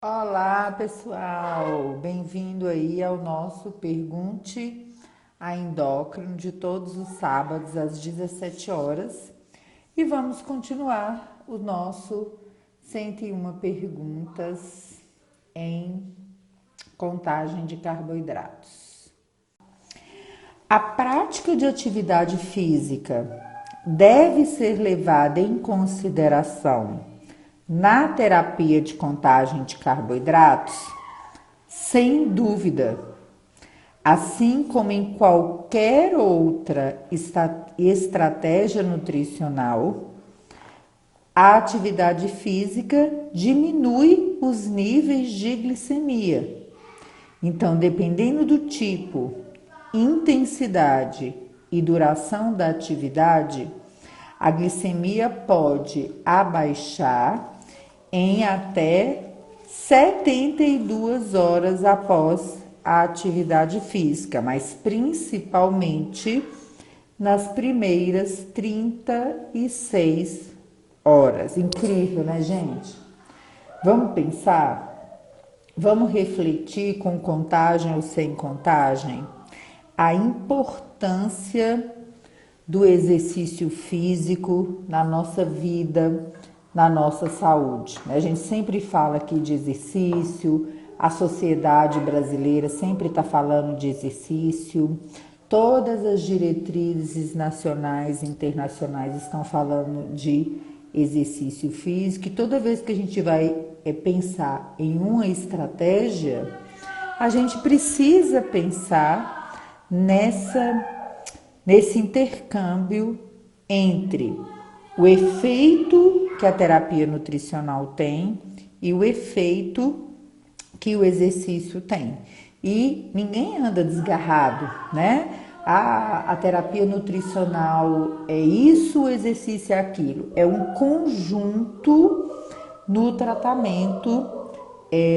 Olá, pessoal! Bem-vindo aí ao nosso Pergunte a Endócrino de todos os sábados às 17 horas. E vamos continuar o nosso 101 perguntas em contagem de carboidratos. A prática de atividade física deve ser levada em consideração na terapia de contagem de carboidratos? Sem dúvida. Assim como em qualquer outra estratégia nutricional, a atividade física diminui os níveis de glicemia. Então, dependendo do tipo, intensidade e duração da atividade, a glicemia pode abaixar em até 72 horas após a atividade física, mas principalmente nas primeiras 36 horas. Incrível, né, gente? Vamos pensar? Vamos refletir com contagem ou sem contagem a importância do exercício físico na nossa vida, na nossa saúde. A gente sempre fala aqui de exercício, a sociedade brasileira sempre está falando de exercício, todas as diretrizes nacionais e internacionais estão falando de exercício físico, e toda vez que a gente vai pensar em uma estratégia, a gente precisa pensar nesse intercâmbio entre o efeito que a terapia nutricional tem e o efeito que o exercício tem. E ninguém anda desgarrado, né? A terapia nutricional é isso, o exercício é aquilo. É um conjunto no tratamento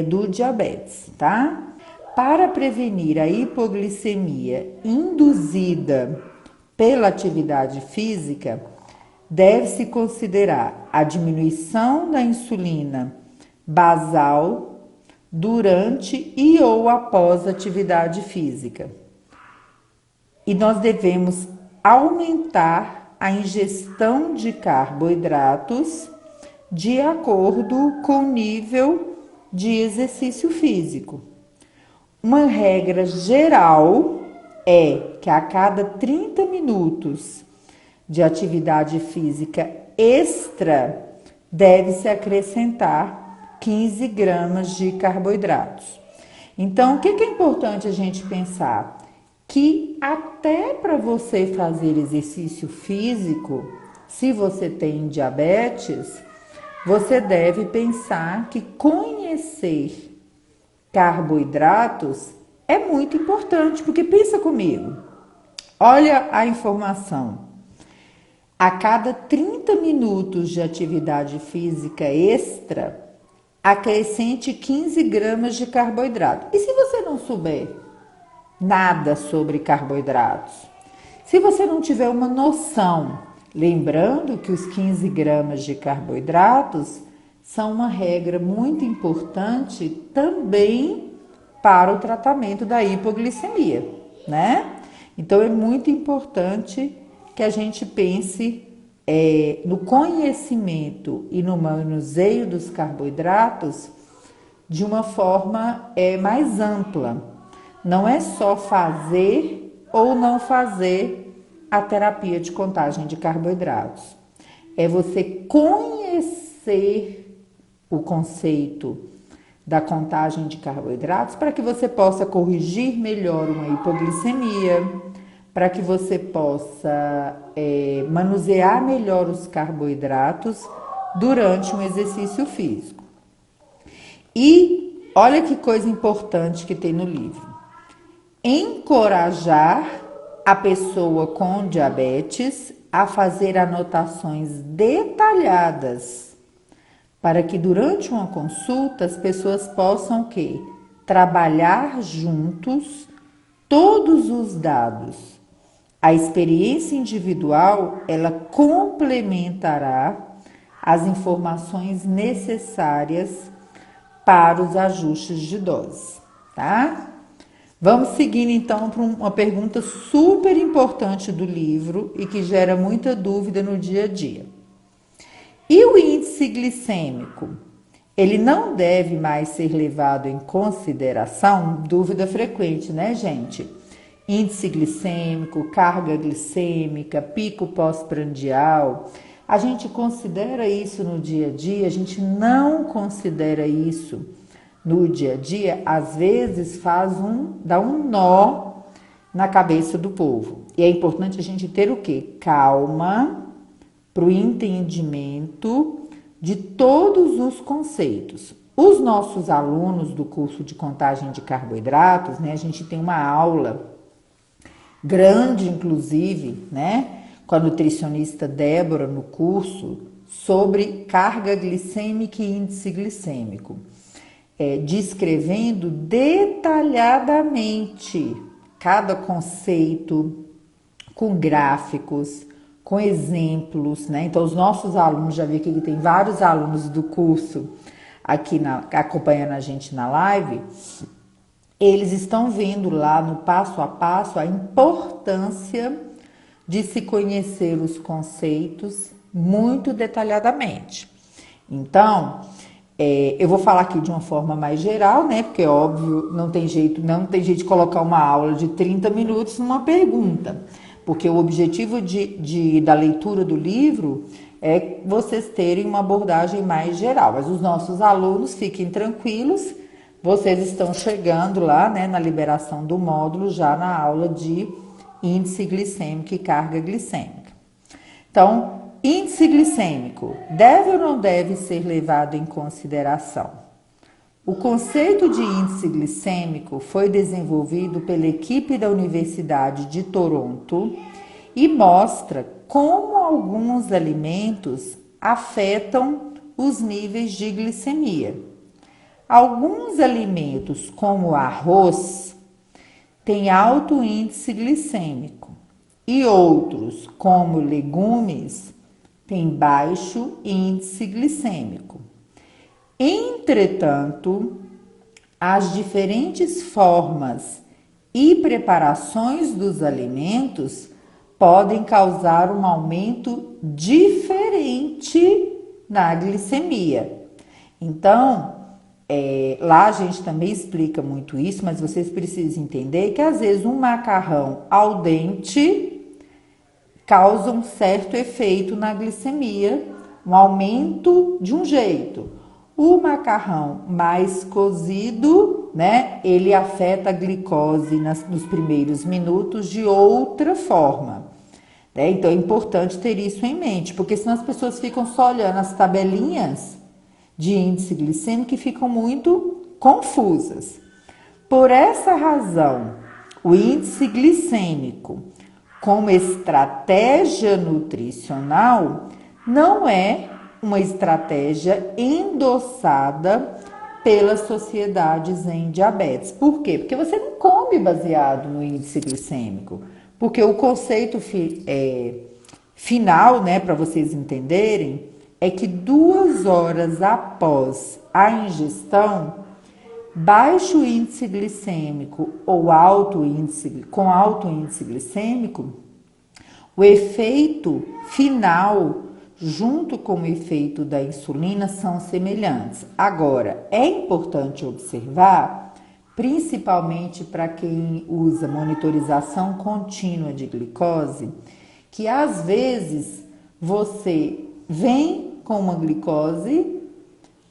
do diabetes, tá? Para prevenir a hipoglicemia induzida pela atividade física, deve-se considerar a diminuição da insulina basal durante e ou após a atividade física. E nós devemos aumentar a ingestão de carboidratos de acordo com o nível de exercício físico. Uma regra geral é que a cada 30 minutos de atividade física extra, deve-se acrescentar 15 gramas de carboidratos. Então, o que é importante a gente pensar? Que até para você fazer exercício físico, se você tem diabetes, você deve pensar que conhecer carboidratos é muito importante, porque pensa comigo, olha a informação. A cada 30 minutos de atividade física extra, acrescente 15 gramas de carboidrato. E se você não souber nada sobre carboidratos? Se você não tiver uma noção, lembrando que os 15 gramas de carboidratos são uma regra muito importante também para o tratamento da hipoglicemia, né? Então é muito importante que a gente pense no conhecimento e no manuseio dos carboidratos de uma forma mais ampla. Não é só fazer ou não fazer a terapia de contagem de carboidratos. É você conhecer o conceito da contagem de carboidratos para que você possa corrigir melhor uma hipoglicemia, para que você possa manusear melhor os carboidratos durante um exercício físico. E olha que coisa importante que tem no livro. Encorajar a pessoa com diabetes a fazer anotações detalhadas para que durante uma consulta as pessoas possam trabalhar juntos todos os dados. A experiência individual, ela complementará as informações necessárias para os ajustes de dose, tá? Vamos seguindo então para uma pergunta super importante do livro e que gera muita dúvida no dia a dia. E o índice glicêmico? Ele não deve mais ser levado em consideração? Dúvida frequente, né, gente? Índice glicêmico, carga glicêmica, pico pós-prandial. A gente considera isso no dia a dia? A gente não considera isso no dia a dia? Às vezes dá um nó na cabeça do povo. E é importante a gente ter o quê? Calma para o entendimento de todos os conceitos. Os nossos alunos do curso de contagem de carboidratos, né, a gente tem uma aula grande, inclusive, né, com a nutricionista Débora no curso, sobre carga glicêmica e índice glicêmico, descrevendo detalhadamente cada conceito, com gráficos, com exemplos, né? Então, os nossos alunos, já vi que tem vários alunos do curso aqui acompanhando a gente na live, eles estão vendo lá no passo a passo a importância de se conhecer os conceitos muito detalhadamente. Então, eu vou falar aqui de uma forma mais geral, né? Porque, óbvio, não tem jeito de colocar uma aula de 30 minutos numa pergunta. Porque o objetivo da leitura do livro é vocês terem uma abordagem mais geral. Mas os nossos alunos, fiquem tranquilos, vocês estão chegando lá, né, na liberação do módulo, já na aula de índice glicêmico e carga glicêmica. Então, índice glicêmico deve ou não deve ser levado em consideração? O conceito de índice glicêmico foi desenvolvido pela equipe da Universidade de Toronto e mostra como alguns alimentos afetam os níveis de glicemia. Alguns alimentos, como o arroz, têm alto índice glicêmico e outros, como legumes, têm baixo índice glicêmico. Entretanto, as diferentes formas e preparações dos alimentos podem causar um aumento diferente na glicemia. Então, lá a gente também explica muito isso, mas vocês precisam entender que às vezes um macarrão al dente causa um certo efeito na glicemia, um aumento de um jeito. O macarrão mais cozido, né, ele afeta a glicose nos primeiros minutos de outra forma, né? Então é importante ter isso em mente, porque senão as pessoas ficam só olhando as tabelinhas de índice glicêmico e ficam muito confusas. Por essa razão, o índice glicêmico, como estratégia nutricional, não é uma estratégia endossada pelas sociedades em diabetes. Por quê? Porque você não come baseado no índice glicêmico. Porque o conceito final, né, para vocês entenderem, é que 2 horas após a ingestão, baixo índice glicêmico ou com alto índice glicêmico, o efeito final junto com o efeito da insulina são semelhantes. Agora, é importante observar, principalmente para quem usa monitorização contínua de glicose, que às vezes você vem com uma glicose,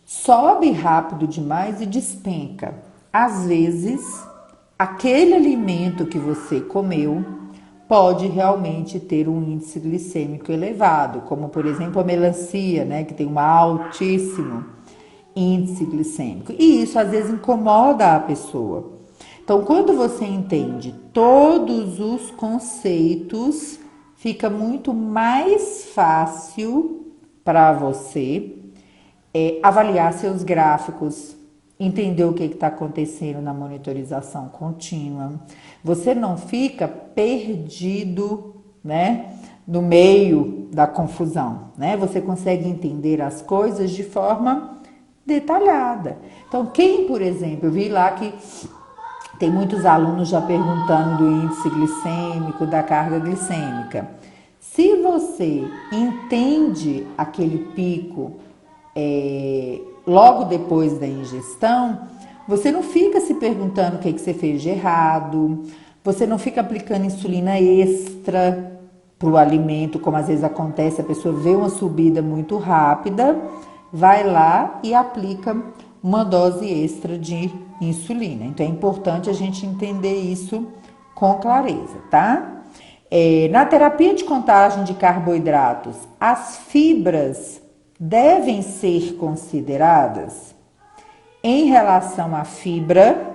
sobe rápido demais e despenca. Às vezes, aquele alimento que você comeu pode realmente ter um índice glicêmico elevado, como por exemplo a melancia, né, que tem um altíssimo índice glicêmico. E isso às vezes incomoda a pessoa. Então, quando você entende todos os conceitos, fica muito mais fácil para você avaliar seus gráficos, entender o que está acontecendo na monitorização contínua. Você não fica perdido, né, no meio da confusão, né? Você consegue entender as coisas de forma detalhada. Então, quem, por exemplo, eu vi lá que tem muitos alunos já perguntando do índice glicêmico, da carga glicêmica. Se você entende aquele pico logo depois da ingestão, você não fica se perguntando o que você fez de errado, você não fica aplicando insulina extra para o alimento, como às vezes acontece, a pessoa vê uma subida muito rápida, vai lá e aplica uma dose extra de insulina. Então é importante a gente entender isso com clareza, tá? Na terapia de contagem de carboidratos, as fibras devem ser consideradas. Em relação à fibra,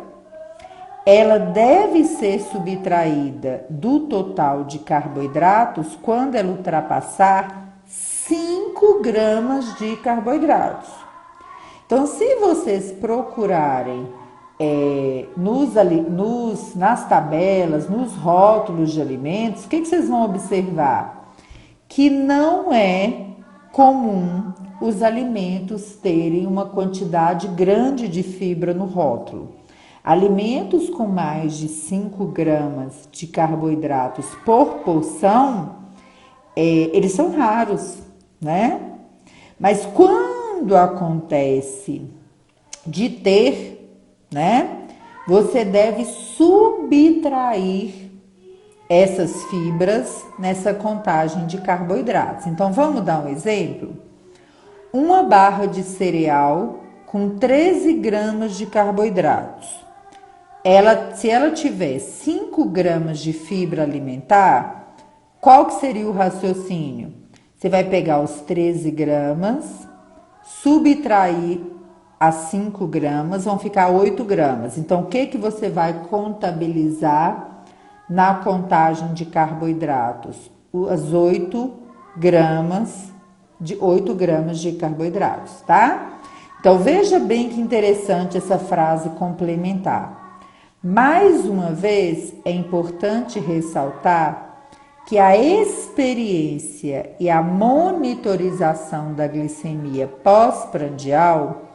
ela deve ser subtraída do total de carboidratos quando ela ultrapassar 5 gramas de carboidratos. Então, se vocês procurarem nas tabelas, nos rótulos de alimentos, o que vocês vão observar? Que não é comum os alimentos terem uma quantidade grande de fibra no rótulo. Alimentos com mais de 5 gramas de carboidratos por porção, eles são raros, né? Mas quando acontece de ter, né? Você deve subtrair essas fibras nessa contagem de carboidratos. Então, vamos dar um exemplo? Uma barra de cereal com 13 gramas de carboidratos. Se ela tiver 5 gramas de fibra alimentar, qual que seria o raciocínio? Você vai pegar os 13 gramas, subtrair as 5 gramas, vão ficar 8 gramas. Então, o que você vai contabilizar na contagem de carboidratos? As 8 gramas de carboidratos, tá? Então, veja bem que interessante essa frase complementar. Mais uma vez, é importante ressaltar que a experiência e a monitorização da glicemia pós-prandial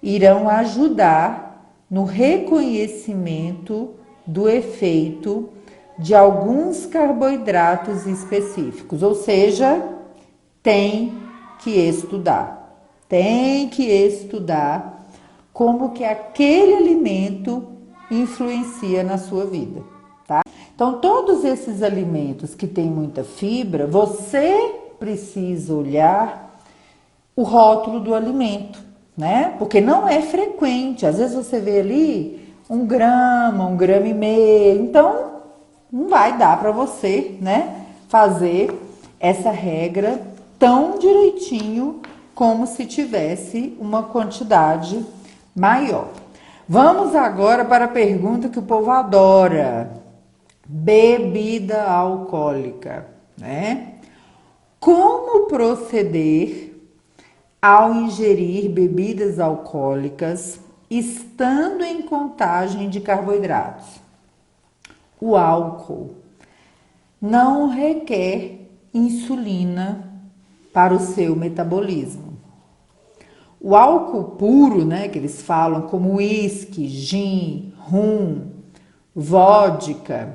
irão ajudar no reconhecimento do efeito de alguns carboidratos específicos, ou seja, tem que estudar como que aquele alimento influencia na sua vida, tá? Então, todos esses alimentos que têm muita fibra, você precisa olhar o rótulo do alimento, né? Porque não é frequente, às vezes você vê ali 1 grama, 1,5 gramas, então não vai dar para você, né, fazer essa regra tão direitinho como se tivesse uma quantidade maior. Vamos agora para a pergunta que o povo adora: bebida alcoólica, né? Como proceder ao ingerir bebidas alcoólicas estando em contagem de carboidratos? O álcool não requer insulina para o seu metabolismo. O álcool puro, né, que eles falam, como uísque, gin, rum, vodka,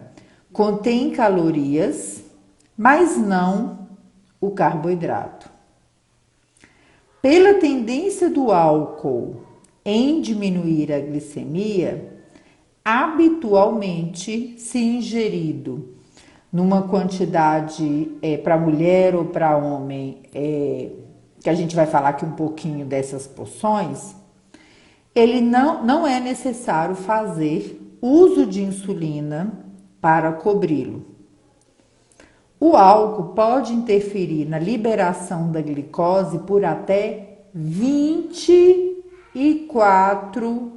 contém calorias, mas não o carboidrato. Pela tendência do álcool em diminuir a glicemia, habitualmente, se ingerido numa quantidade para mulher ou para homem, que a gente vai falar aqui um pouquinho dessas porções, ele não é necessário fazer uso de insulina para cobri-lo. O álcool pode interferir na liberação da glicose por até 24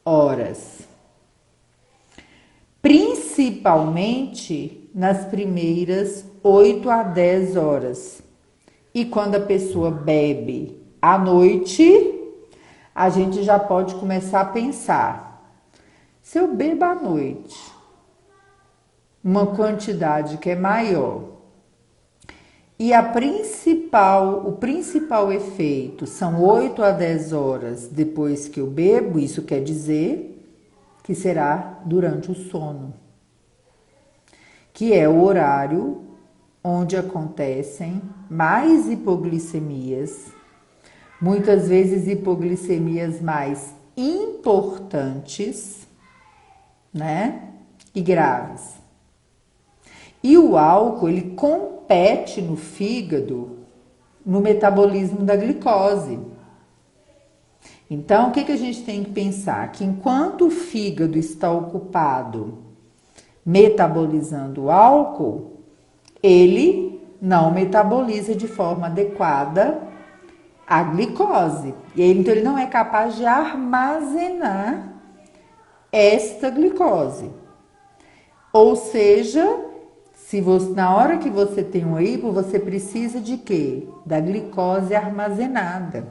horas. Principalmente nas primeiras 8 a 10 horas. E quando a pessoa bebe à noite, a gente já pode começar a pensar: se eu bebo à noite uma quantidade que é maior, e a principal principal efeito são 8 a 10 horas depois que eu bebo, isso quer dizer que será durante o sono, que é o horário onde acontecem mais hipoglicemias, muitas vezes hipoglicemias mais importantes, né? E graves. E o álcool, ele compete no fígado no metabolismo da glicose. Então, o que a gente tem que pensar? Que enquanto o fígado está ocupado metabolizando o álcool, ele não metaboliza de forma adequada a glicose. E aí, então, ele não é capaz de armazenar esta glicose. Ou seja, se você, na hora que você tem um hipo, você precisa de quê? Da glicose armazenada.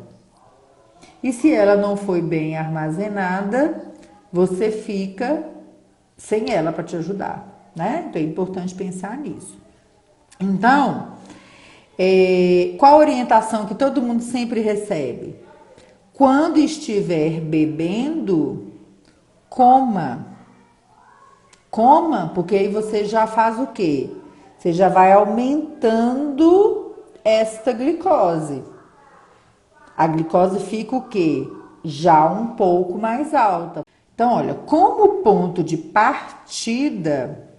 E se ela não foi bem armazenada, você fica sem ela para te ajudar, né? Então é importante pensar nisso. Então, qual a orientação que todo mundo sempre recebe? Quando estiver bebendo, coma. Coma, porque aí você já faz o quê? Você já vai aumentando esta glicose. A glicose fica o quê? Já um pouco mais alta. Então, olha, como ponto de partida,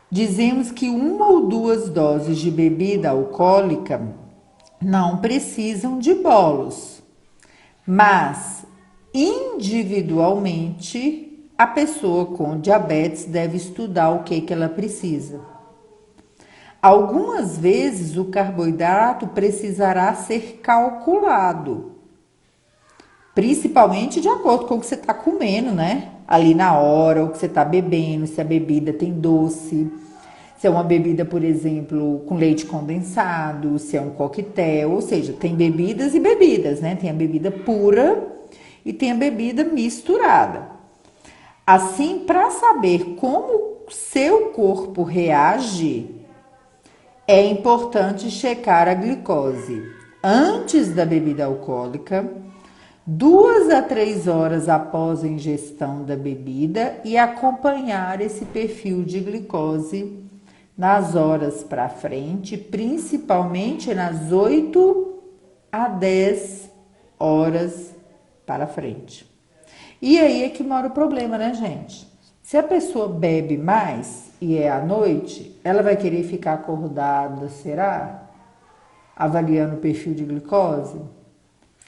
dizemos que 1 ou 2 doses de bebida alcoólica não precisam de bolos, mas individualmente a pessoa com diabetes deve estudar o que ela precisa. Algumas vezes o carboidrato precisará ser calculado, principalmente de acordo com o que você está comendo, né? Ali na hora, o que você está bebendo, se a bebida tem doce, se é uma bebida, por exemplo, com leite condensado, se é um coquetel, ou seja, tem bebidas e bebidas, né? Tem a bebida pura e tem a bebida misturada. Assim, para saber como seu corpo reage, é importante checar a glicose antes da bebida alcoólica, 2 a 3 horas após a ingestão da bebida e acompanhar esse perfil de glicose nas horas para frente, principalmente nas 8 a 10 horas para frente. E aí é que mora o problema, né, gente? Se a pessoa bebe mais e é à noite, ela vai querer ficar acordada, será? Avaliando o perfil de glicose?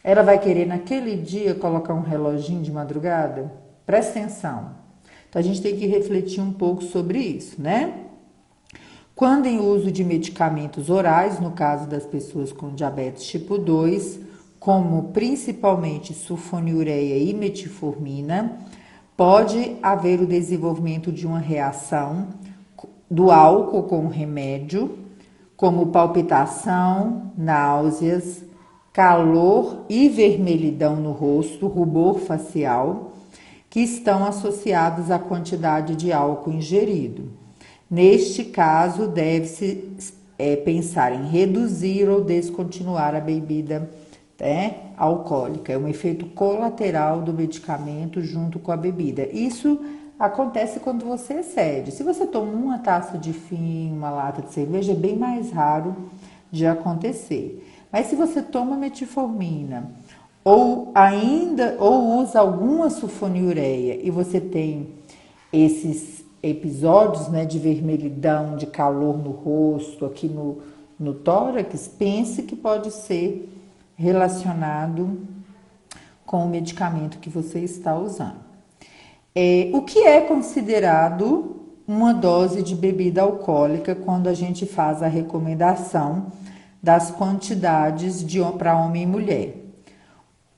Ela vai querer naquele dia colocar um reloginho de madrugada? Presta atenção. Então a gente tem que refletir um pouco sobre isso, né? Quando em uso de medicamentos orais, no caso das pessoas com diabetes tipo 2, como principalmente sulfonilureia e metformina, pode haver o desenvolvimento de uma reação do álcool com o remédio, como palpitação, náuseas, calor e vermelhidão no rosto, rubor facial, que estão associados à quantidade de álcool ingerido. Neste caso, deve-se pensar em reduzir ou descontinuar a bebida alcoólica. É um efeito colateral do medicamento junto com a bebida. Isso acontece quando você excede. Se você toma uma taça de vinho, uma lata de cerveja, é bem mais raro de acontecer. Mas se você toma metformina ou usa alguma sulfonilureia e você tem esses episódios, né, de vermelhidão, de calor no rosto, aqui no tórax, pense que pode ser relacionado com o medicamento que você está usando. O que é considerado uma dose de bebida alcoólica quando a gente faz a recomendação das quantidades para homem e mulher?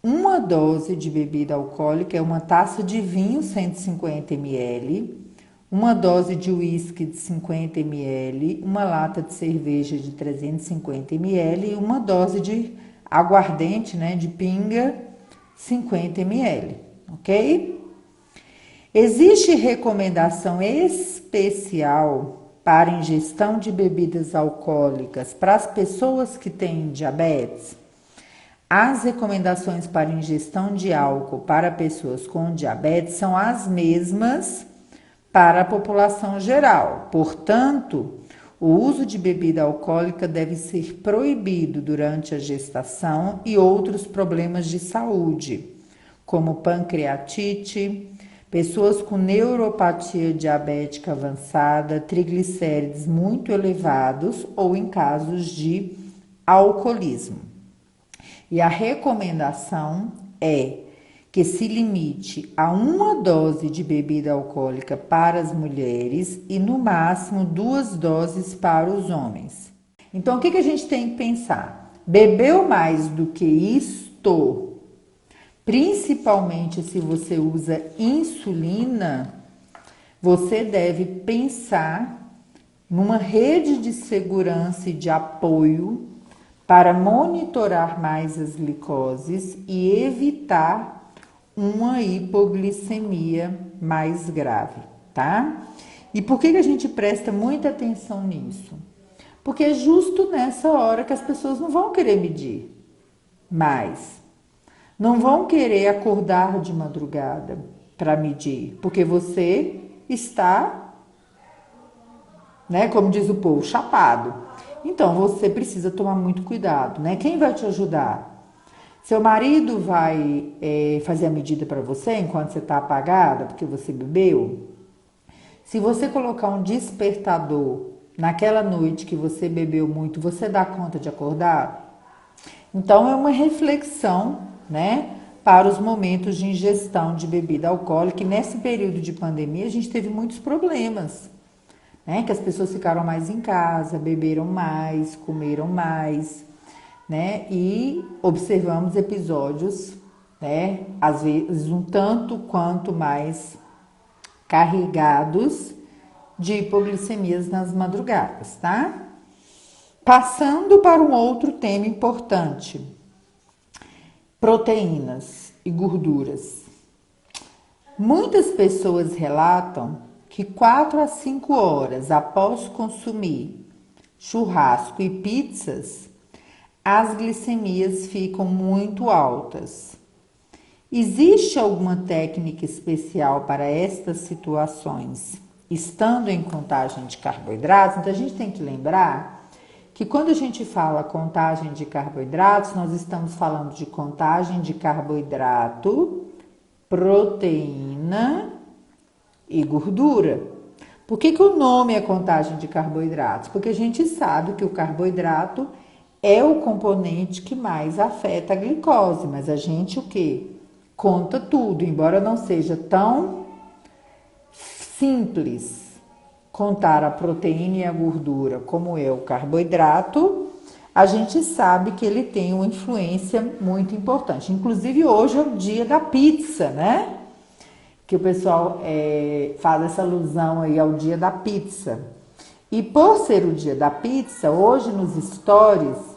Uma dose de bebida alcoólica é uma taça de vinho, 150 ml, uma dose de uísque de 50 ml, uma lata de cerveja de 350 ml e uma dose de aguardente, né, de pinga, 50 ml, ok? Existe recomendação especial para ingestão de bebidas alcoólicas para as pessoas que têm diabetes? As recomendações para ingestão de álcool para pessoas com diabetes são as mesmas para a população geral. Portanto, o uso de bebida alcoólica deve ser proibido durante a gestação e outros problemas de saúde, como pancreatite, pessoas com neuropatia diabética avançada, triglicérides muito elevados ou em casos de alcoolismo. E a recomendação é que se limite a uma dose de bebida alcoólica para as mulheres e no máximo 2 doses para os homens. Então, o que a gente tem que pensar? Bebeu mais do que isto, principalmente se você usa insulina, você deve pensar numa rede de segurança e de apoio para monitorar mais as glicoses e evitar uma hipoglicemia mais grave, tá? E por que a gente presta muita atenção nisso? Porque é justo nessa hora que as pessoas não vão querer medir mais, não vão querer acordar de madrugada para medir, porque você está, né, como diz o povo, chapado. Então você precisa tomar muito cuidado, né? Quem vai te ajudar? Seu marido vai fazer a medida para você enquanto você está apagada, porque você bebeu? Se você colocar um despertador naquela noite que você bebeu muito, você dá conta de acordar? Então é uma reflexão, né, para os momentos de ingestão de bebida alcoólica. E nesse período de pandemia a gente teve muitos problemas, né, que as pessoas ficaram mais em casa, beberam mais, comeram mais, né? E observamos episódios, né, às vezes um tanto quanto mais carregados de hipoglicemias nas madrugadas, tá? Passando para um outro tema importante: proteínas e gorduras. Muitas pessoas relatam que 4 a 5 horas após consumir churrasco e pizzas, as glicemias ficam muito altas. Existe alguma técnica especial para estas situações, estando em contagem de carboidratos? Então a gente tem que lembrar que quando a gente fala contagem de carboidratos, nós estamos falando de contagem de carboidrato, proteína e gordura. Por que o nome é contagem de carboidratos? Porque a gente sabe que o carboidrato é o componente que mais afeta a glicose, mas a gente o quê? Conta tudo, embora não seja tão simples contar a proteína e a gordura como é o carboidrato, a gente sabe que ele tem uma influência muito importante. Inclusive hoje é o dia da pizza, né? Que o pessoal faz essa alusão aí ao dia da pizza. E por ser o dia da pizza, hoje nos stories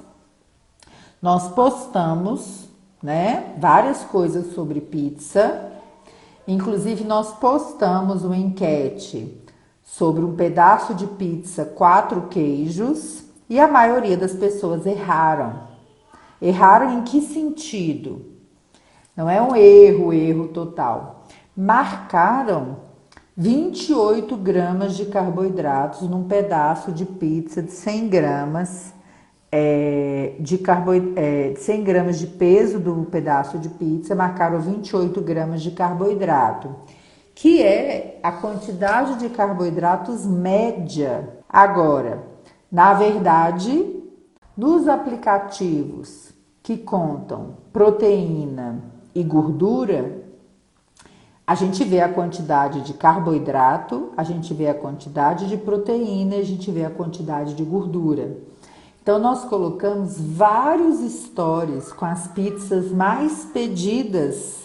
nós postamos, né, várias coisas sobre pizza. Inclusive nós postamos uma enquete sobre um pedaço de pizza, 4 queijos, e a maioria das pessoas erraram. Erraram em que sentido? Não é um erro total. Marcaram 28 gramas de carboidratos num pedaço de pizza de 100 gramas 100 gramas de peso do pedaço de pizza, marcaram 28 gramas de carboidrato, que é a quantidade de carboidratos média. Agora, na verdade, nos aplicativos que contam proteína e gordura, a gente vê a quantidade de carboidrato, a gente vê a quantidade de proteína, a gente vê a quantidade de gordura. Então, nós colocamos vários stories com as pizzas mais pedidas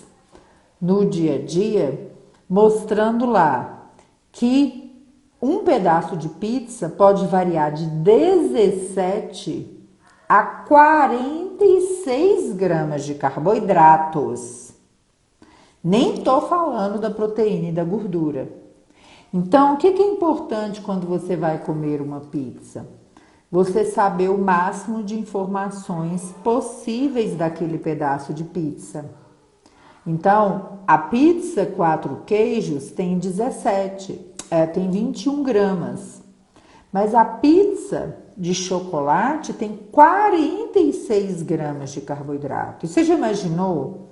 no dia a dia, mostrando lá que um pedaço de pizza pode variar de 17 a 46 gramas de carboidratos. Nem tô falando da proteína e da gordura. Então, o que é importante quando você vai comer uma pizza? Você saber o máximo de informações possíveis daquele pedaço de pizza. Então, a pizza 4 queijos tem 21 gramas. Mas a pizza de chocolate tem 46 gramas de carboidrato. E você já imaginou?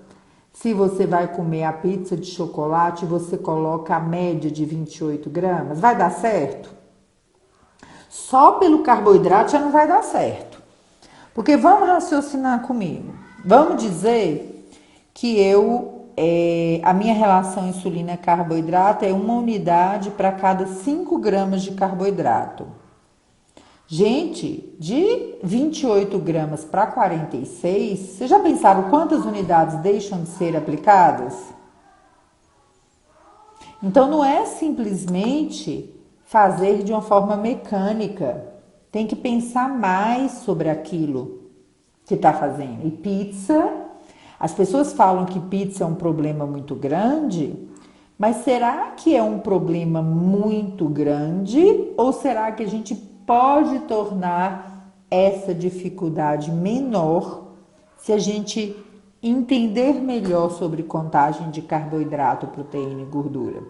Se você vai comer a pizza de chocolate e você coloca a média de 28 gramas, vai dar certo? Só pelo carboidrato já não vai dar certo. Porque vamos raciocinar comigo. Vamos dizer que a minha relação insulina-carboidrato é 1 unidade para cada 5 gramas de carboidrato. Gente, de 28 gramas para 46, vocês já pensaram quantas unidades deixam de ser aplicadas? Então, não é simplesmente fazer de uma forma mecânica. Tem que pensar mais sobre aquilo que está fazendo. E pizza, as pessoas falam que pizza é um problema muito grande, mas será que é um problema muito grande? Ou será que a gente pode tornar essa dificuldade menor se a gente entender melhor sobre contagem de carboidrato, proteína e gordura?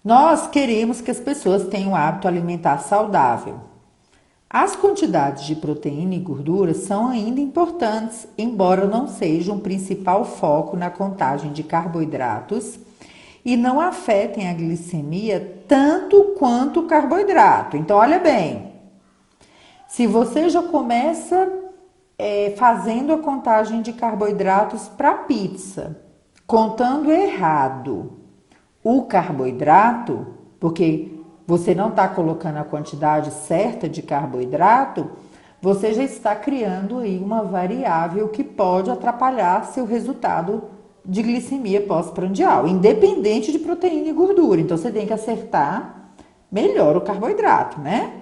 Nós queremos que as pessoas tenham um hábito alimentar saudável. As quantidades de proteína e gordura são ainda importantes, embora não sejam o principal foco na contagem de carboidratos e não afetem a glicemia tanto quanto o carboidrato. Então, olha bem, se você já começa fazendo a contagem de carboidratos para pizza, contando errado o carboidrato, porque você não está colocando a quantidade certa de carboidrato, você já está criando aí uma variável que pode atrapalhar seu resultado de glicemia pós-prandial, independente de proteína e gordura. Então, você tem que acertar melhor o carboidrato, né?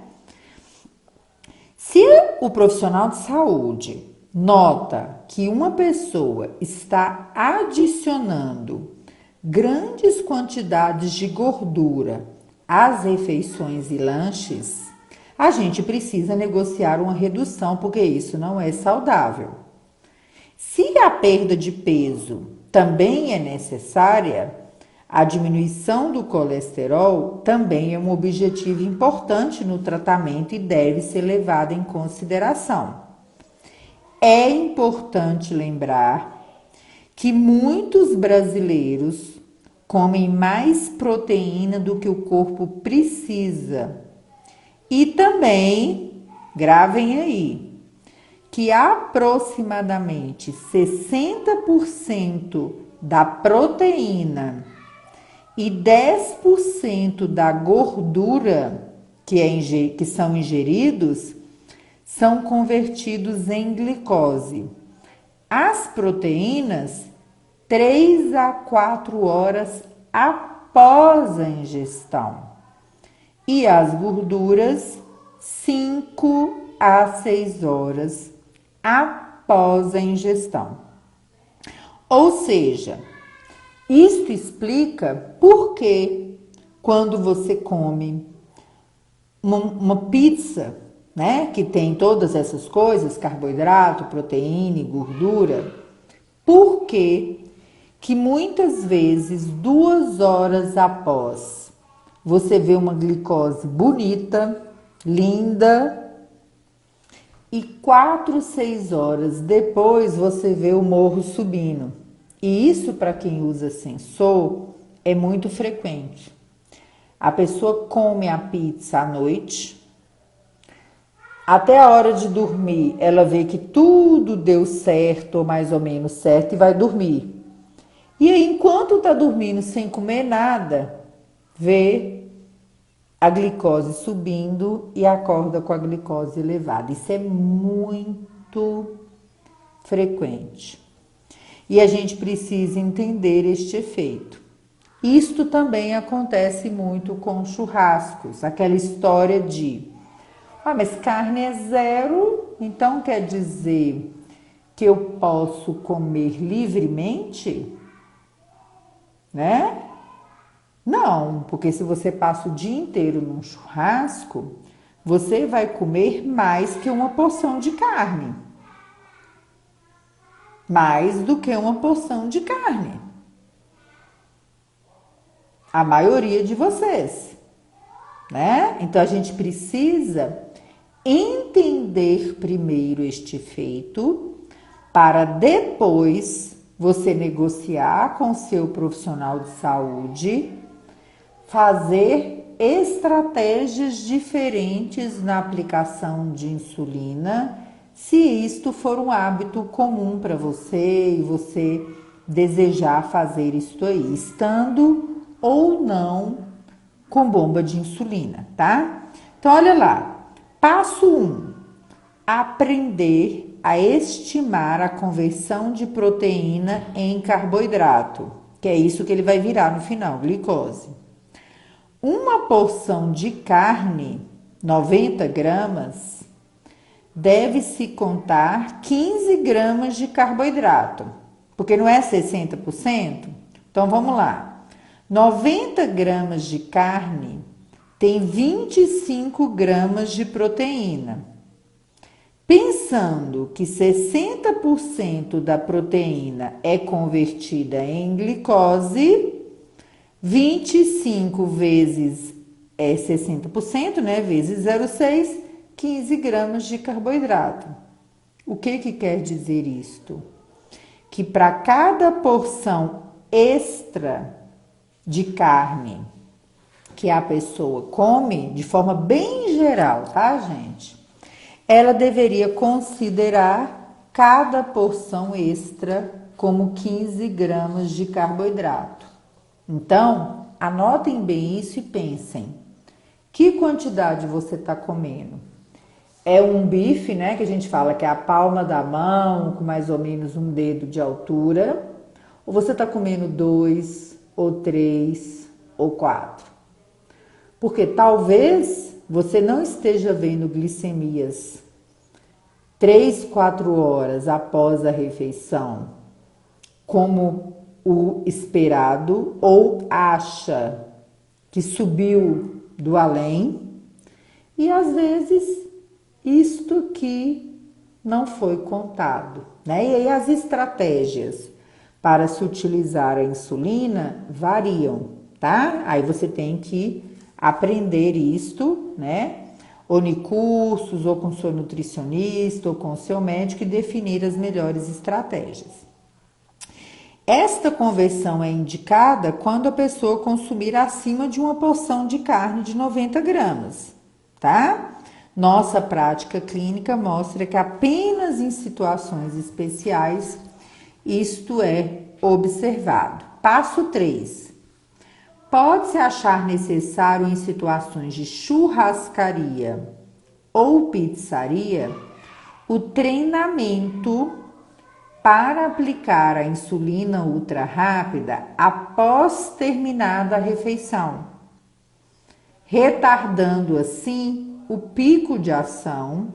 Se o profissional de saúde nota que uma pessoa está adicionando grandes quantidades de gordura às refeições e lanches, a gente precisa negociar uma redução, porque isso não é saudável. Se a perda de peso também é necessária, a diminuição do colesterol também é um objetivo importante no tratamento e deve ser levada em consideração. É importante lembrar que muitos brasileiros comem mais proteína do que o corpo precisa. E também, gravem aí, que aproximadamente 60% da proteína e 10% da gordura que são ingeridos são convertidos em glicose. As proteínas, 3 a 4 horas após a ingestão. E as gorduras, 5 a 6 horas após a ingestão. Ou seja, isto explica por que quando você come uma pizza, né, que tem todas essas coisas, carboidrato, proteína e gordura, por que muitas vezes 2 horas após você vê uma glicose bonita, linda, e 4, 6 horas depois você vê o morro subindo. E isso, para quem usa sensor, é muito frequente. A pessoa come a pizza à noite, até a hora de dormir, ela vê que tudo deu certo, ou mais ou menos certo, e vai dormir. E aí, enquanto está dormindo sem comer nada, vê a glicose subindo e acorda com a glicose elevada. Isso é muito frequente. E a gente precisa entender este efeito. Isto também acontece muito com churrascos, aquela história de mas carne é zero, então quer dizer que eu posso comer livremente? Né? Não, porque se você passa o dia inteiro num churrasco, você vai comer mais que uma porção de carne. Mais do que uma porção de carne. A maioria de vocês, né? Então a gente precisa entender primeiro este feito para depois você negociar com seu profissional de saúde, fazer estratégias diferentes na aplicação de insulina, se isto for um hábito comum para você e você desejar fazer isto aí, estando ou não com bomba de insulina, tá? Então, olha lá. Passo 1. Aprender a estimar a conversão de proteína em carboidrato, que é isso que ele vai virar no final, glicose. Uma porção de carne, 90 gramas, deve-se contar 15 gramas de carboidrato, porque não é 60%? Então, vamos lá. 90 gramas de carne tem 25 gramas de proteína. Pensando que 60% da proteína é convertida em glicose, 25 vezes 60%, né? Vezes 0,6, 15 gramas de carboidrato. O que quer dizer isto? Que para cada porção extra de carne que a pessoa come, de forma bem geral, tá, gente? Ela deveria considerar cada porção extra como 15 gramas de carboidrato. Então, anotem bem isso e pensem. Que quantidade você está comendo? É um bife, né, que a gente fala que é a palma da mão, com mais ou menos um dedo de altura? Ou você está comendo 2, ou 3, ou 4? Porque talvez você não esteja vendo glicemias 3, 4 horas após a refeição, como o esperado, ou acha que subiu do além, e às vezes isto que não foi contado, né? E aí as estratégias para se utilizar a insulina variam, tá? Aí você tem que aprender isto, né? Ou em cursos, ou com seu nutricionista, ou com o seu médico e definir as melhores estratégias. Esta conversão é indicada quando a pessoa consumir acima de uma porção de carne de 90 gramas, tá? Nossa prática clínica mostra que apenas em situações especiais isto é observado. Passo 3. Pode-se achar necessário em situações de churrascaria ou pizzaria o treinamento para aplicar a insulina ultra rápida após terminada a refeição, retardando assim o pico de ação,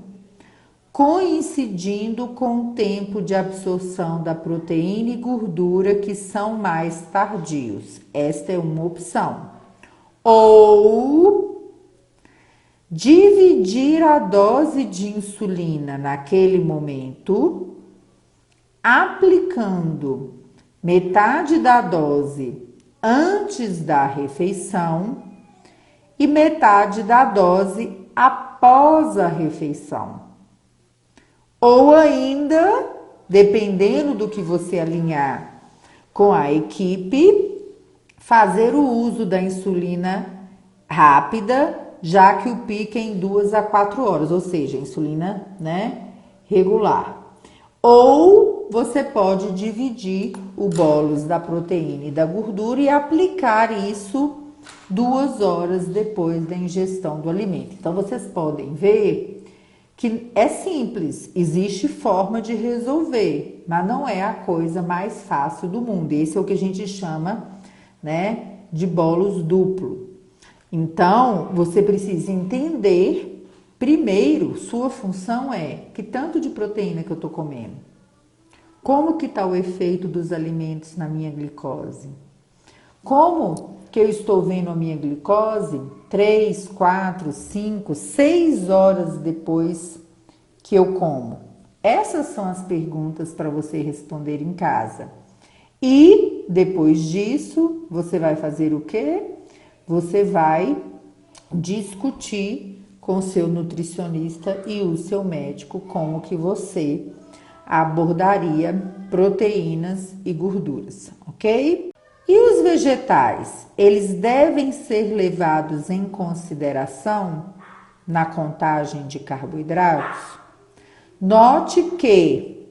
coincidindo com o tempo de absorção da proteína e gordura que são mais tardios. Esta é uma opção. Ou dividir a dose de insulina naquele momento, aplicando metade da dose antes da refeição e metade da dose após a refeição. Ou ainda, dependendo do que você alinhar com a equipe, fazer o uso da insulina rápida, já que o pico é em 2 a 4 horas, ou seja, insulina, né, regular. Ou você pode dividir o bolus da proteína e da gordura e aplicar isso 2 horas depois da ingestão do alimento. Então, vocês podem ver que é simples, existe forma de resolver, mas não é a coisa mais fácil do mundo. Esse é o que a gente chama, né, de bolus duplo. Então, você precisa entender, primeiro, sua função é que tanto de proteína que eu estou comendo, como que está o efeito dos alimentos na minha glicose, como que eu estou vendo a minha glicose 3, 4, 5, 6 horas depois que eu como? Essas são as perguntas para você responder em casa. E depois disso, você vai fazer o quê? Você vai discutir com o seu nutricionista e o seu médico como que você abordaria proteínas e gorduras, ok? E os vegetais, eles devem ser levados em consideração na contagem de carboidratos? Note que,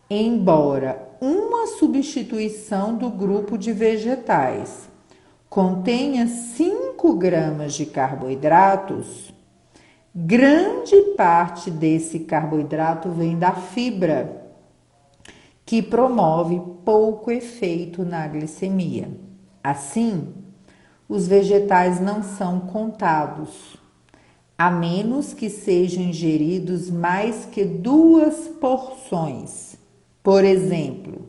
embora uma substituição do grupo de vegetais contenha 5 gramas de carboidratos, grande parte desse carboidrato vem da fibra, que promove pouco efeito na glicemia. Assim, os vegetais não são contados, a menos que sejam ingeridos mais que 2 porções. Por exemplo,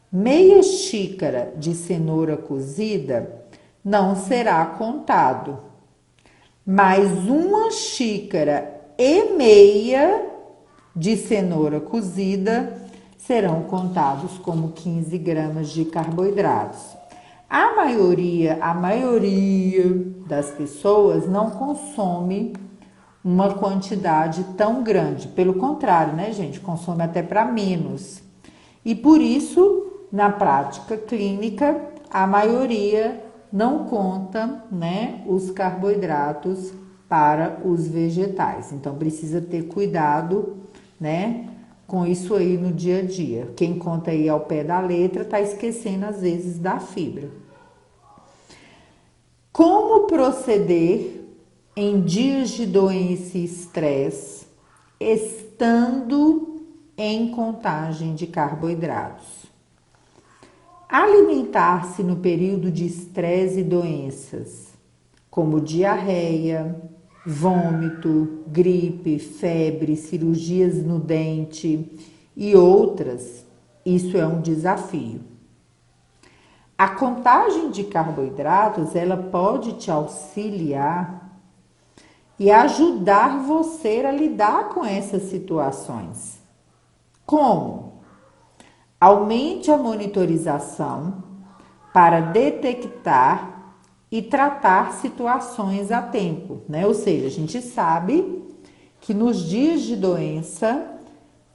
meia xícara de cenoura cozida não será contado, mas 1,5 xícaras de cenoura cozida serão contados como 15 gramas de carboidratos. A maioria das pessoas não consome uma quantidade tão grande. Pelo contrário, né, gente? Consome até para menos. E por isso, na prática clínica, a maioria não conta, né, os carboidratos para os vegetais. Então, precisa ter cuidado, né, com isso aí no dia a dia. Quem conta aí ao pé da letra tá esquecendo às vezes da fibra. Como proceder em dias de doença e estresse, estando em contagem de carboidratos? Alimentar-se no período de estresse e doenças, como diarreia, vômito, gripe, febre, cirurgias no dente e outras, isso é um desafio. A contagem de carboidratos, ela pode te auxiliar e ajudar você a lidar com essas situações. Como? Aumente a monitorização para detectar e tratar situações a tempo, né? Ou seja, a gente sabe que nos dias de doença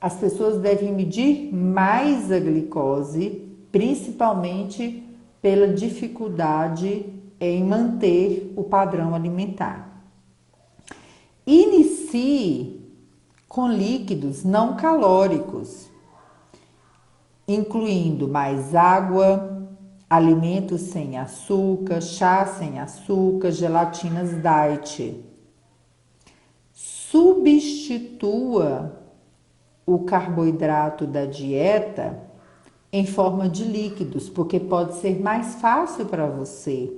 as pessoas devem medir mais a glicose, principalmente pela dificuldade em manter o padrão alimentar. Inicie com líquidos não calóricos, incluindo mais água, alimentos sem açúcar, chá sem açúcar, gelatinas diet. Substitua o carboidrato da dieta em forma de líquidos, porque pode ser mais fácil para você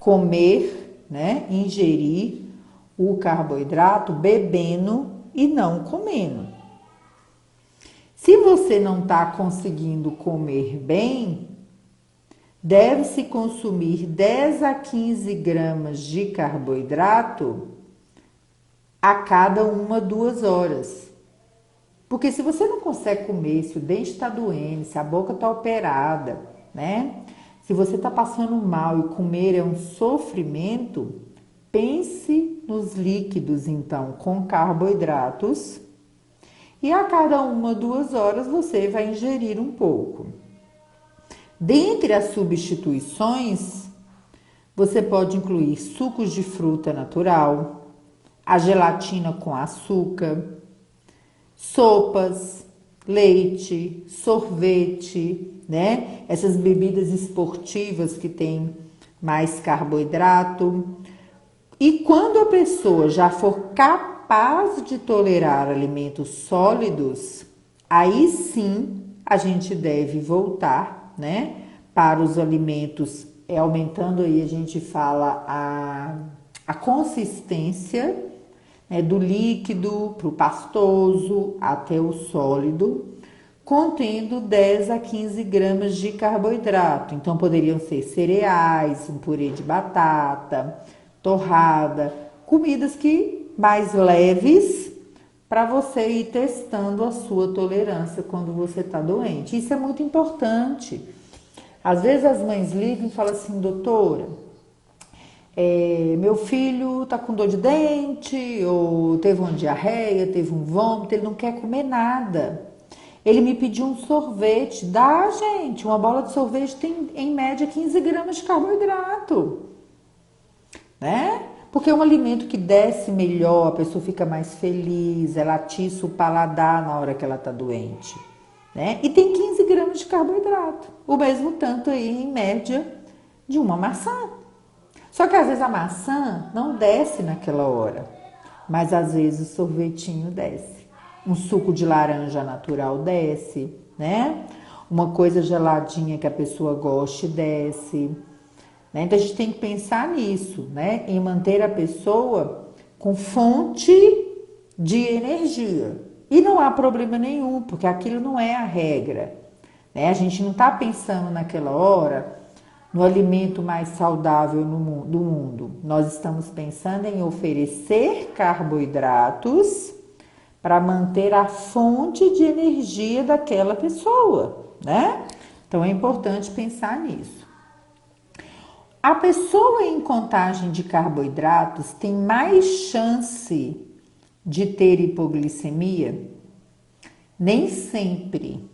comer, né, ingerir o carboidrato bebendo e não comendo. Se você não está conseguindo comer bem, deve-se consumir 10 a 15 gramas de carboidrato a cada 1, 2 horas. Porque se você não consegue comer, se o dente está doendo, se a boca está operada, né? Se você está passando mal e comer é um sofrimento, pense nos líquidos, então, com carboidratos. E a cada 1, 2 horas você vai ingerir um pouco. Dentre as substituições, você pode incluir sucos de fruta natural, a gelatina com açúcar, sopas, leite, sorvete, né? Essas bebidas esportivas que têm mais carboidrato. E quando a pessoa já for capaz de tolerar alimentos sólidos, aí sim a gente deve voltar, né, para os alimentos, aumentando aí a gente fala a consistência, né, do líquido para o pastoso até o sólido, contendo 10 a 15 gramas de carboidrato. Então, poderiam ser cereais, um purê de batata, torrada, comidas que mais leves para você ir testando a sua tolerância quando você está doente. Isso é muito importante. Às vezes as mães ligam e falam assim, doutora, meu filho tá com dor de dente, ou teve uma diarreia, teve um vômito, ele não quer comer nada. Ele me pediu um sorvete. Dá, gente, uma bola de sorvete tem em média 15 gramas de carboidrato, né? Porque é um alimento que desce melhor, a pessoa fica mais feliz, ela atiça o paladar na hora que ela tá doente, né? E tem 15 gramas de carboidrato, o mesmo tanto aí em média de uma maçã. Só que às vezes a maçã não desce naquela hora, mas às vezes o sorvetinho desce. Um suco de laranja natural desce, né? Uma coisa geladinha que a pessoa goste desce, né? Então a gente tem que pensar nisso, né? Em manter a pessoa com fonte de energia. E não há problema nenhum, porque aquilo não é a regra, né? A gente não está pensando naquela hora no alimento mais saudável do mundo. Nós estamos pensando em oferecer carboidratos para manter a fonte de energia daquela pessoa, né? Então é importante pensar nisso. A pessoa em contagem de carboidratos tem mais chance de ter hipoglicemia? Nem sempre.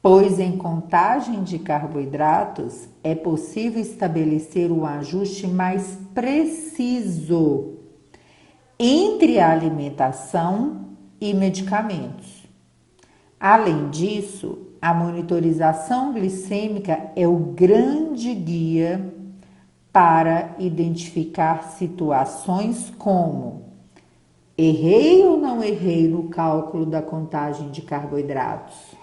Pois em contagem de carboidratos é possível estabelecer um ajuste mais preciso entre a alimentação e medicamentos. Além disso, a monitorização glicêmica é o grande guia para identificar situações como: errei ou não errei no cálculo da contagem de carboidratos?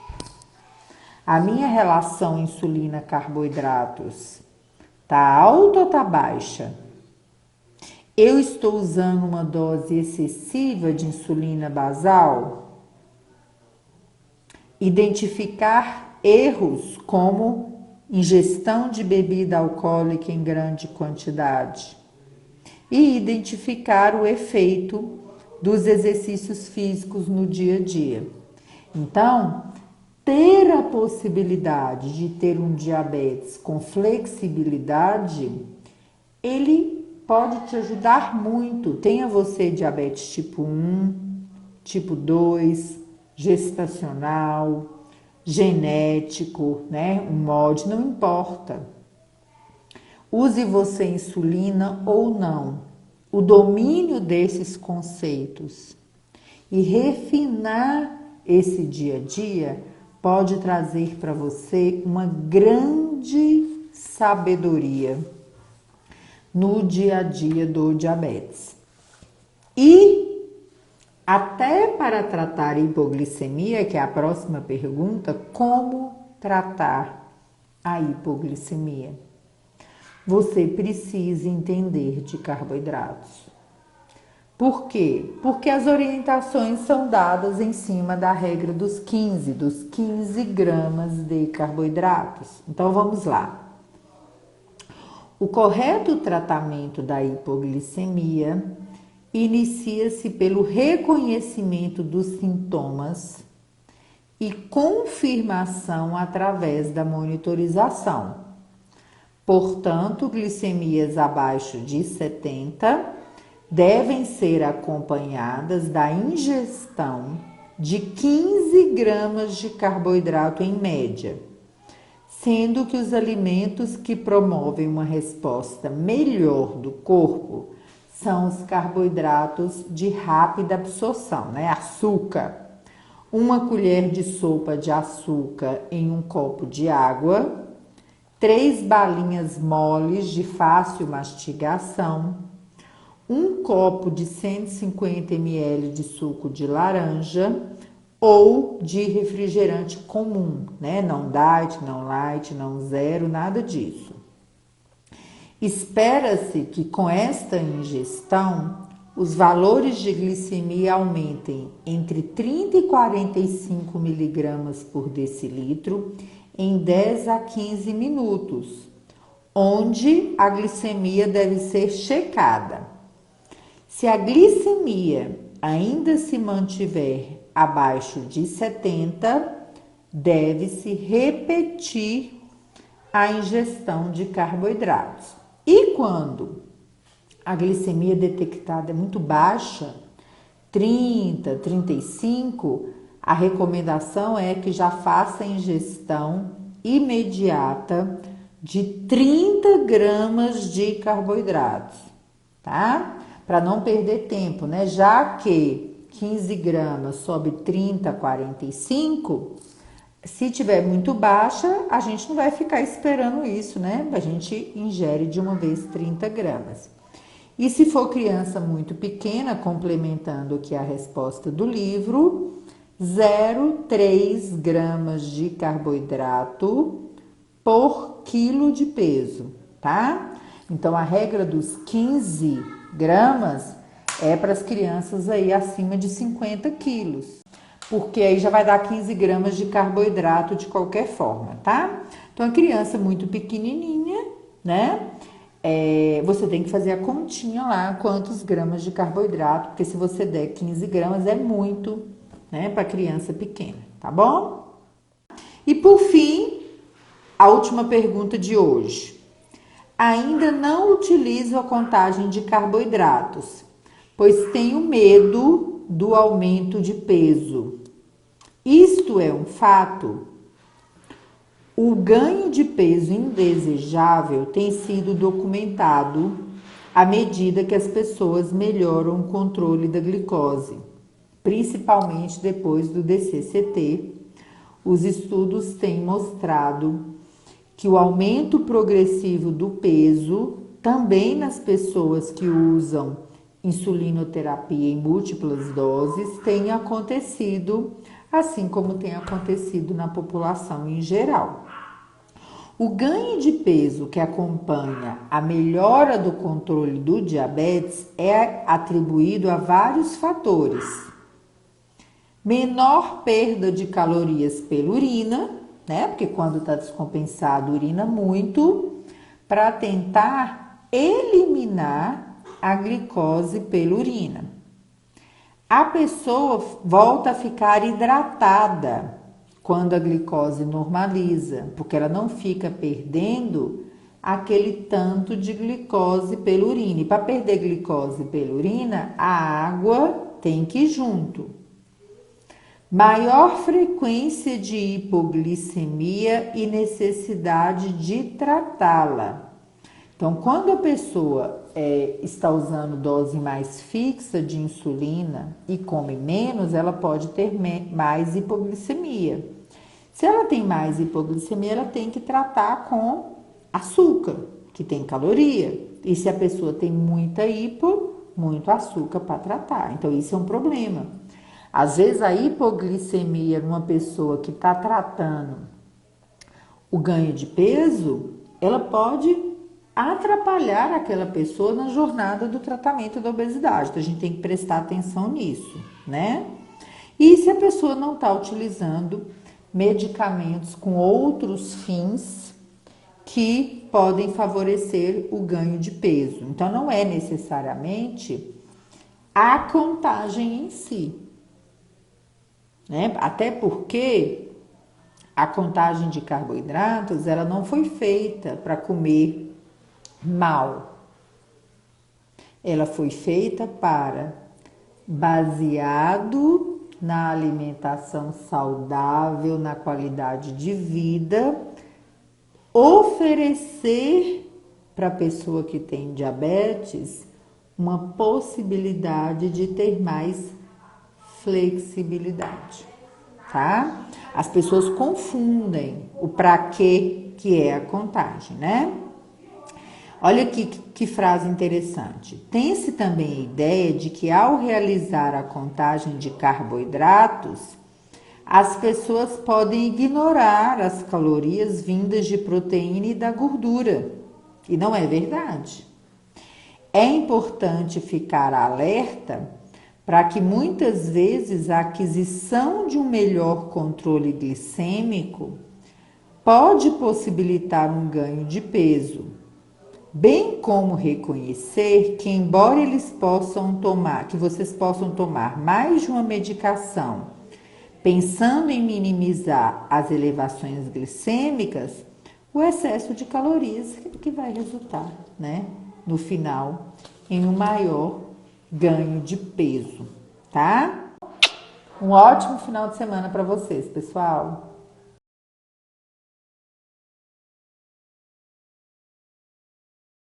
A minha relação insulina-carboidratos tá alta ou tá baixa? Eu estou usando uma dose excessiva de insulina basal? Identificar erros como ingestão de bebida alcoólica em grande quantidade. E identificar o efeito dos exercícios físicos no dia a dia. Então, ter a possibilidade de ter um diabetes com flexibilidade, ele pode te ajudar muito. Tenha você diabetes tipo 1, tipo 2, gestacional, genético, né? Um MOD, não importa. Use você insulina ou não. O domínio desses conceitos e refinar esse dia a dia pode trazer para você uma grande sabedoria no dia a dia do diabetes. E até para tratar a hipoglicemia, que é a próxima pergunta, como tratar a hipoglicemia? Você precisa entender de carboidratos. Por quê? Porque as orientações são dadas em cima da regra dos 15 gramas de carboidratos. Então vamos lá. O correto tratamento da hipoglicemia inicia-se pelo reconhecimento dos sintomas e confirmação através da monitorização. Portanto, glicemias abaixo de 70 devem ser acompanhadas da ingestão de 15 gramas de carboidrato em média, sendo que os alimentos que promovem uma resposta melhor do corpo são os carboidratos de rápida absorção, né? Açúcar. 1 colher de sopa de açúcar em 1 copo de água, 3 balinhas moles de fácil mastigação, 1 copo de 150 ml de suco de laranja ou de refrigerante comum, né? Não diet, não light, não zero, nada disso. Espera-se que com esta ingestão os valores de glicemia aumentem entre 30 e 45 miligramas por decilitro em 10 a 15 minutos, onde a glicemia deve ser checada. Se a glicemia ainda se mantiver abaixo de 70, deve-se repetir a ingestão de carboidratos. E quando a glicemia detectada é muito baixa, 30, 35, a recomendação é que já faça a ingestão imediata de 30 gramas de carboidratos, tá? Para não perder tempo, né? Já que 15 gramas sobe 30 45, se tiver muito baixa, a gente não vai ficar esperando isso, né? A gente ingere de uma vez 30 gramas. E se for criança muito pequena, complementando aqui a resposta do livro, 0,3 gramas de carboidrato por quilo de peso, tá? Então, a regra dos 15 gramas é para as crianças aí acima de 50 quilos, porque aí já vai dar 15 gramas de carboidrato de qualquer forma, tá? Então, a criança muito pequenininha, né? Você tem que fazer a continha lá, quantos gramas de carboidrato, porque se você der 15 gramas é muito, né, para criança pequena, tá bom? E por fim, a última pergunta de hoje. Ainda não utilizo a contagem de carboidratos, pois tenho medo do aumento de peso. Isto é um fato? O ganho de peso indesejável tem sido documentado à medida que as pessoas melhoram o controle da glicose, principalmente depois do DCCT. Os estudos têm mostrado que o aumento progressivo do peso, também nas pessoas que usam insulinoterapia em múltiplas doses, tem acontecido, assim como tem acontecido na população em geral. O ganho de peso que acompanha a melhora do controle do diabetes é atribuído a vários fatores. Menor perda de calorias pela urina, né? Porque quando está descompensado, urina muito, para tentar eliminar a glicose pela urina. A pessoa volta a ficar hidratada quando a glicose normaliza, porque ela não fica perdendo aquele tanto de glicose pela urina. E para perder glicose pela urina, a água tem que ir junto. Maior frequência de hipoglicemia e necessidade de tratá-la. Então, quando a pessoa está usando dose mais fixa de insulina e come menos, ela pode ter mais hipoglicemia. Se ela tem mais hipoglicemia, ela tem que tratar com açúcar, que tem caloria. E se a pessoa tem muita hipo, muito açúcar para tratar. Então, isso é um problema. Às vezes, a hipoglicemia numa pessoa que está tratando o ganho de peso, ela pode atrapalhar aquela pessoa na jornada do tratamento da obesidade. Então, a gente tem que prestar atenção nisso, né? E se a pessoa não está utilizando medicamentos com outros fins que podem favorecer o ganho de peso. Então, não é necessariamente a contagem em si, né? Até porque a contagem de carboidratos, ela não foi feita para comer mal. Ela foi feita para, baseado na alimentação saudável, na qualidade de vida, oferecer para a pessoa que tem diabetes uma possibilidade de ter mais flexibilidade, tá? As pessoas confundem o para quê que é a contagem, né? Olha aqui que frase interessante. Tem-se também a ideia de que ao realizar a contagem de carboidratos, as pessoas podem ignorar as calorias vindas de proteína e da gordura. E não é verdade. É importante ficar alerta para que muitas vezes a aquisição de um melhor controle glicêmico pode possibilitar um ganho de peso, bem como reconhecer que embora que vocês possam tomar mais de uma medicação, pensando em minimizar as elevações glicêmicas, o excesso de calorias que vai resultar, né, no final, em um maior ganho de peso, tá? Um ótimo final de semana para vocês, pessoal!